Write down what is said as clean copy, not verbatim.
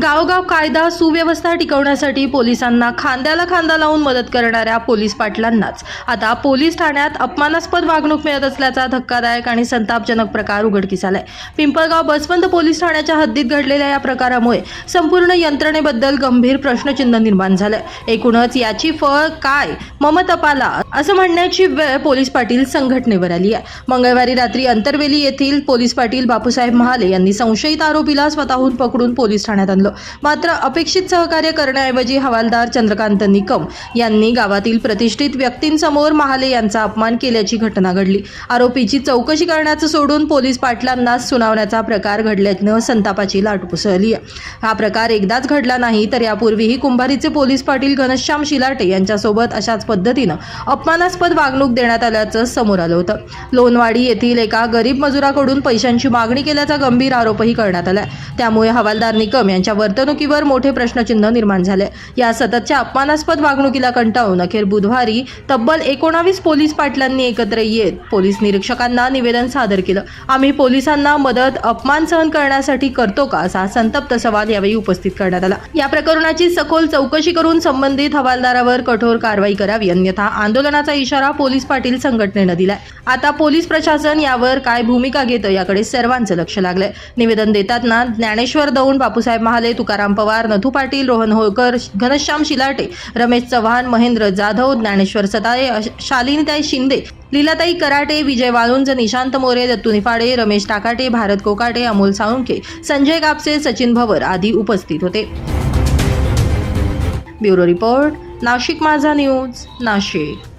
गावोगाव कायदा सुव्यवस्था टिकवण्यासाठी पोलिसांना खांद्याला खांदा लावून मदत करणाऱ्या पोलीस पाटलांनाच आता पोलीस ठाण्यात अपमानास्पद वागणूक मिळत असल्याचा धक्कादायक आणि संतापजनक प्रकार उघडकीस आलाय। पिंपळगाव बसवंत पोलीस ठाण्याच्या हद्दीत घडलेल्या या प्रकारामुळे संपूर्ण यंत्रणेबद्दल गंभीर प्रश्नचिन्ह निर्माण झालंय। एकूणच याची फळ काय ममतापाला असं म्हणण्याची वेळ पोलीस पाटील संघटनेवर आली आहे। मंगळवारी रात्री अंतरवेली येथील पोलीस पाटील बापूसाहेब महाले यांनी संशयित आरोपीला स्वतःहून पकडून पोलीस ठाण्यात आणलं। मात्र अपेक्षित सहकार्य करण्याऐवजी हवालदार चंद्रकांत निकम यांनी गावातील प्रतिष्ठित व्यक्तींसमोर महाले यांचा अपमान केल्याची घटना घडली। आरोपीची चौकशी करण्याचं सोडून पोलीस पाटलांना सुनावण्याचा प्रकार घडल्यानं संतापाची लाट उसळली आहे। हा प्रकार एकदाच घडला नाही तर यापूर्वीही कुंभारीचे पोलीस पाटील घनश्याम शिलाटे यांच्यासोबत अशाच पद्धतीनं अपमानास्पद वागणूक देण्यात आल्याचं समोर आलं होतं। लोणवाडी येथील एका गरीब मजुराकडून पैशांची मागणी केल्याचा गंभीर आरोपही करण्यात आलाय। त्यामुळे हवालदार निकम यांच्या वर्तणुकीवर मोठे प्रश्नचिन्ह निर्माण झाले। या सततच्या अपमानास्पद वागणुकीला कंटाळून अखेर बुधवारी तब्बल 19 पोलीस पाटलांनी एकत्र येत पोलीस निरीक्षकांना निवेदन सादर केलं। आम्ही पोलिसांना मदत अपमान सहन करण्यासाठी करतो का असा संतप्त सवाल यावेळी उपस्थित करण्यात आला। या प्रकरणाची सखोल चौकशी करून संबंधित हवालदारावर कठोर कारवाई करावी अन्यथा आंदोलनाचा इशारा पोलीस पाटील संघटनेनं दिलाय। आता पोलीस प्रशासन यावर काय भूमिका घेतं याकडे सर्वांचं लक्ष लागलंय। निवेदन देताना ज्ञानेश्वर दौंड, बापूसाहेब महाले, तुकाराम पवार, नथू पाटील, रोहन होळकर, घनश्याम शिलाटे, रमेश चव्हाण, महेंद्र जाधव, ज्ञानेश्वर सताये, शालिनीताई शिंदे, लीलाताई कराटे, विजय वाळुंज, निशांत मोरे, दत्तू निफाडे, रमेश टाकाटे, भारत कोकाटे, अमोल साळुंखे, संजय कापसे, सचिन भवर आदी उपस्थित होते। ब्युरो रिपोर्ट, नाशिक माझा न्यूज, नाशिक।